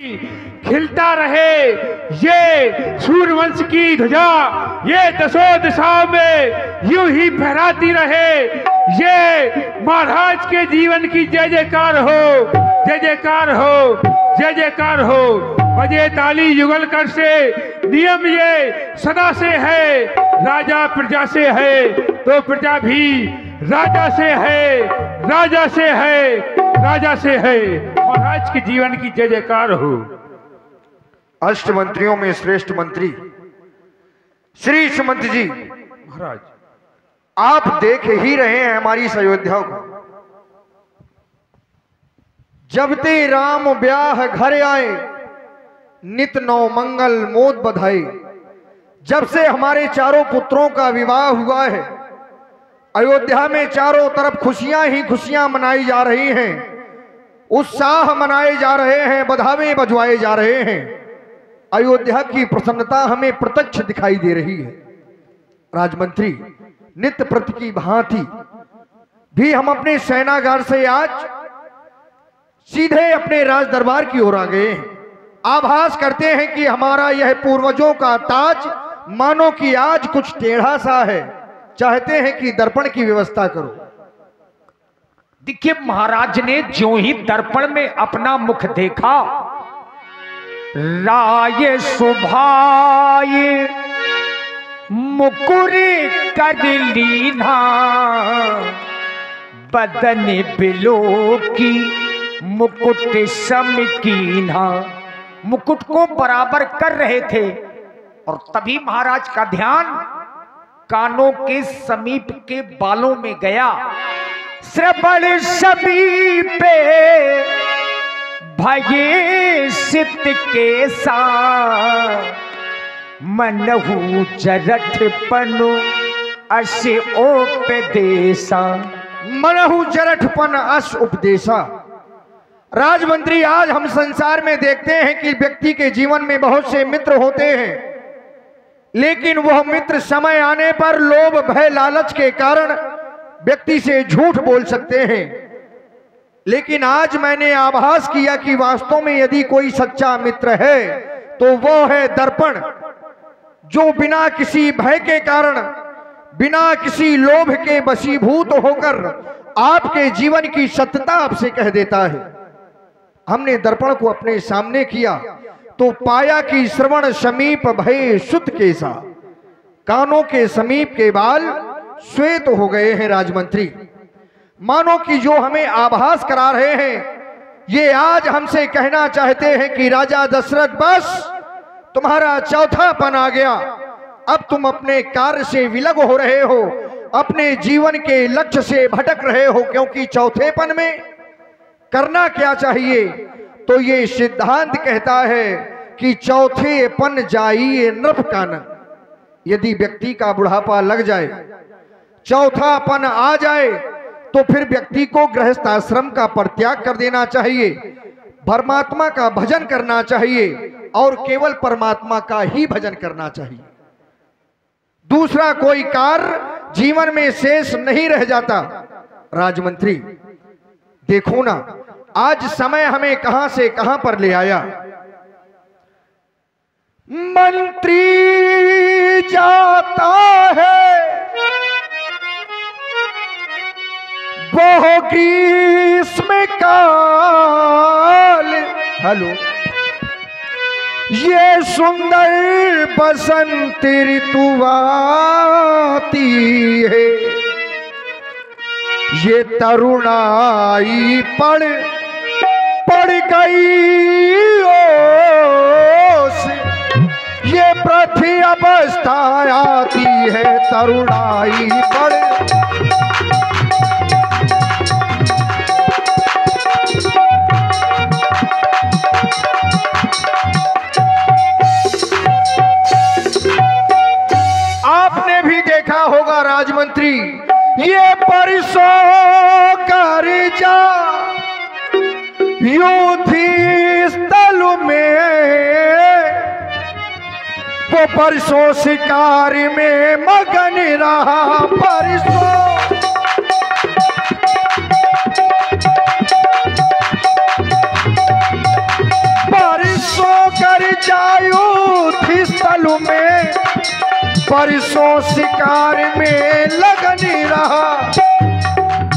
खिलता रहे ये सूर्यवंश की ध्वजा, ये दसों दिशाओं में यूं ही फहराती रहे। ये महाराज के जीवन की जय जयकार हो, जय जयकार हो, जय जयकार हो। बजे ताली युगल कर से नियम ये सदा से है, राजा प्रजा से है तो प्रजा भी राजा से है, राजा से है, राजा से है। महाराज के जीवन की जय जयकार हो। अष्ट मंत्रियों में श्रेष्ठ मंत्री श्री सुमंत जी महाराज, आप देख ही रहे हैं हमारी इस अयोध्या को। जब ते राम ब्याह घर आए, नित नौ मंगल मोद बधाई। जब से हमारे चारों पुत्रों का विवाह हुआ है, अयोध्या में चारों तरफ खुशियां ही खुशियां मनाई जा रही हैं, उत्साह मनाए जा रहे हैं, बधावे बजवाए जा रहे हैं। अयोध्या की प्रसन्नता हमें प्रत्यक्ष दिखाई दे रही है। राजमंत्री, नित्य प्रति की भांति भी हम अपने सेनागार से आज सीधे अपने राज दरबार की ओर आ गए हैं। आभास करते हैं कि हमारा यह पूर्वजों का ताज मानो कि आज कुछ टेढ़ा सा है। चाहते हैं कि दर्पण की व्यवस्था करो। देखिए, महाराज ने जो ही दर्पण में अपना मुख देखा, राय सुभाए मुकुरी कर लीना, बदन बिलो की मुकुट समकीना। मुकुट को बराबर कर रहे थे और तभी महाराज का ध्यान कानों के समीप के बालों में गया। श्रवण समीपे भये सित के सा, मनहु जरठ पनु अस उपदेशा। मनहु जरठपन अस उपदेशा। राजमंत्री, आज हम संसार में देखते हैं कि व्यक्ति के जीवन में बहुत से मित्र होते हैं, लेकिन वह मित्र समय आने पर लोभ भय लालच के कारण व्यक्ति से झूठ बोल सकते हैं। लेकिन आज मैंने आभास किया कि वास्तव में यदि कोई सच्चा मित्र है तो वो है दर्पण, जो बिना किसी भय के कारण, बिना किसी लोभ के वशीभूत होकर आपके जीवन की सत्यता आपसे कह देता है। हमने दर्पण को अपने सामने किया तो पाया कि श्रवण समीप भय सुत केसा, कानों के समीप के बाल श्वेत हो गए हैं। राजमंत्री, मानो कि जो हमें आभास करा रहे हैं, ये आज हमसे कहना चाहते हैं कि राजा दशरथ, बस तुम्हारा चौथापन आ गया। अब तुम अपने कार्य से विलग हो रहे हो, अपने जीवन के लक्ष्य से भटक रहे हो। क्योंकि चौथेपन में करना क्या चाहिए? तो ये सिद्धांत कहता है कि चौथेपन जाइए नृप कान। यदि व्यक्ति का बुढ़ापा लग जाए, चौथापन आ जाए, तो फिर व्यक्ति को गृहस्थ आश्रम का परित्याग कर देना चाहिए, परमात्मा का भजन करना चाहिए और केवल परमात्मा का ही भजन करना चाहिए। दूसरा कोई कार्य जीवन में शेष नहीं रह जाता। राजमंत्री, देखो ना, आज समय हमें कहां से कहां पर ले आया। मंत्री जाता है वो ग्रीष्म काल, हेलो, ये सुंदर बसंत ऋतु आती है, ये तरुणाई पड़ गई ओस, ये पृथ्वी अवस्था आती है, तरुणाई पड़। आपने भी देखा होगा राजमंत्री, ये परसों कर जा युद्ध स्थल में, वो परसों शिकार में मगन रहा। परसों परसों जायुध स्थल में परसों शिकार में लगन रहा,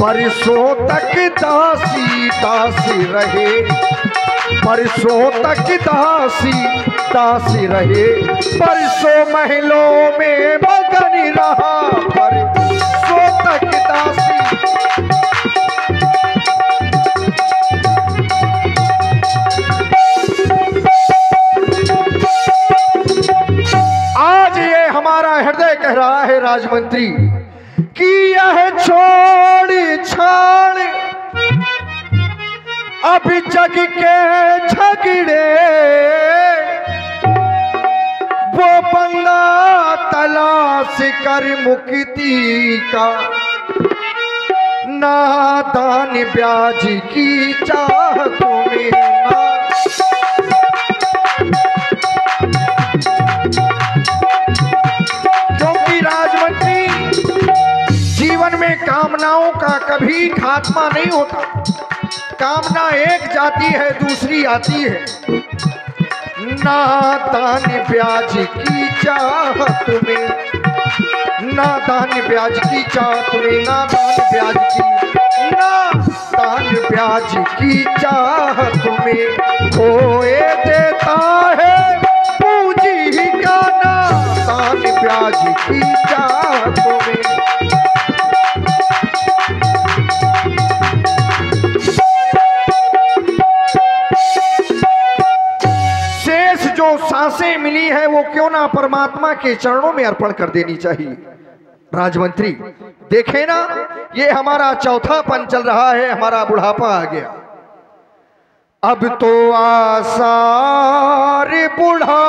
परसों तक दासी दासी रहे, परसों तक दासी दासी रहे, परसों महलों में मगन रहा, परसों तक दासी। आज ये हमारा हृदय कह रहा है राजमंत्री कि यह छोड़ छाड़ अब जग के झगड़े, वो पंगा तलाश कर मुक्ति का, नादान ब्याज की चाहत में ना। क्योंकि राजमंत्री जीवन में कामनाओं का कभी खात्मा नहीं होता। कामना एक जाती है, दूसरी आती है। नादान ब्याज की चाहत में, नादान ब्याज की चाहत में, नादान ब्याज की, नादान ब्याज की चाहत में खोए देता है पूंजी का, नादान ब्याज की चाहत में। जो सांसें मिली है वो क्यों ना परमात्मा के चरणों में अर्पण कर देनी चाहिए। राजमंत्री देखे ना, ये हमारा चौथापन चल रहा है, हमारा बुढ़ापा आ गया। अब तो आसार बूढ़ा,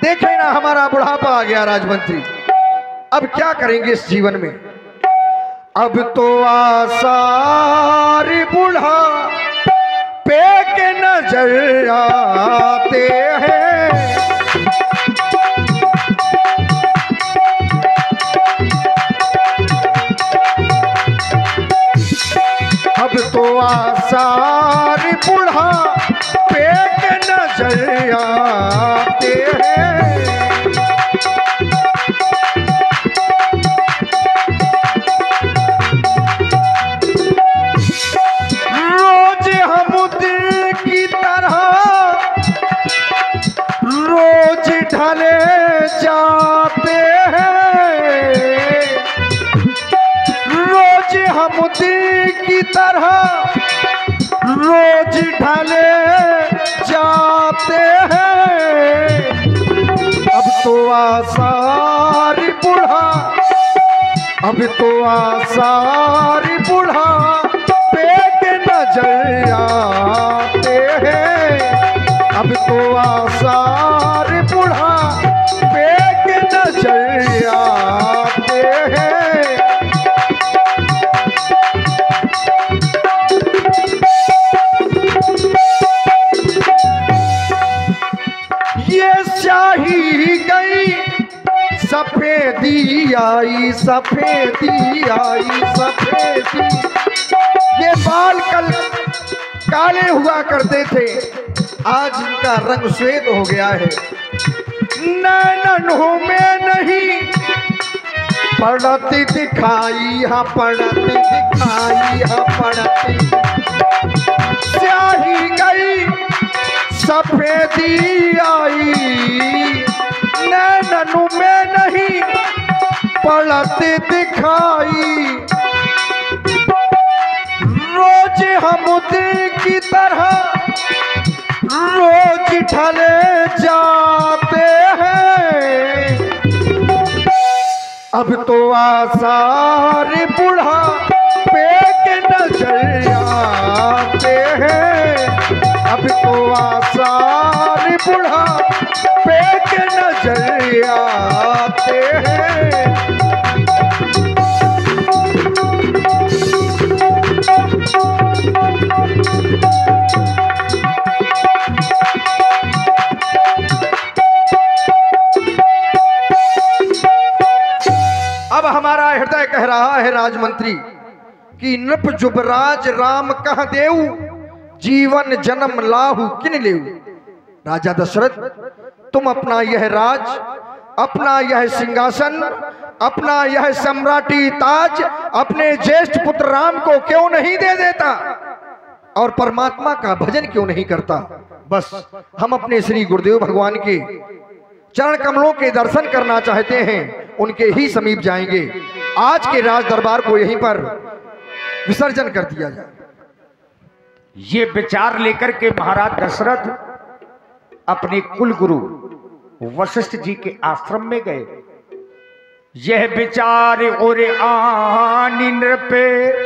देखे ना हमारा बुढ़ापा आ गया राजमंत्री। अब क्या करेंगे इस जीवन में। अब तो आसार बूढ़ा पे के नजर आते हैं, अब तो आसार बूढ़ा पे के नजर आते हैं। रोज ढले जाते हैं, रोज हम दिल की तरह रोज ढले जाते हैं। अब तो आसार बूढ़ा, अब तो आसार बूढ़ा पे के नजर आते हैं। अब तो आसार बूढ़ा पे के नजर आते हैं। ये स्याही गई सफेदी आई, सफेदी आई, सफेदी। ये बाल कल काले हुआ करते थे, आज इनका रंग श्वेत हो गया है। नैनों में नहीं पड़ती दिखाई, हाँ पड़ती दिखाई, हाँ पड़ती। स्याही गई सफेदी आई, नैनों में नहीं पड़ती दिखाई। रोज हम दिल की तरह रोज ढले जाते हैं। अब तो आसार बूढ़ा पे के नजर आते हैं। अब तो आसार बूढ़ा पे के नजर आते हैं। अब हमारा हृदय कह रहा है राजमंत्री कि नृप जुबराज राम कह देऊ, जीवन जन्म लाहु किन लेऊ। राजा दशरथ, तुम अपना यह राज, अपना यह सिंहासन, अपना यह सम्राटी ताज अपने ज्येष्ठ पुत्र राम को क्यों नहीं दे देता और परमात्मा का भजन क्यों नहीं करता। बस हम अपने श्री गुरुदेव भगवान के चरण कमलों के दर्शन करना चाहते हैं, उनके ही समीप जाएंगे। आज के राज दरबार को यहीं पर विसर्जन कर दिया जाए। ये विचार लेकर के महाराज दशरथ अपने कुल गुरु वशिष्ठ जी के आश्रम में गए। यह विचार और आनी नृपे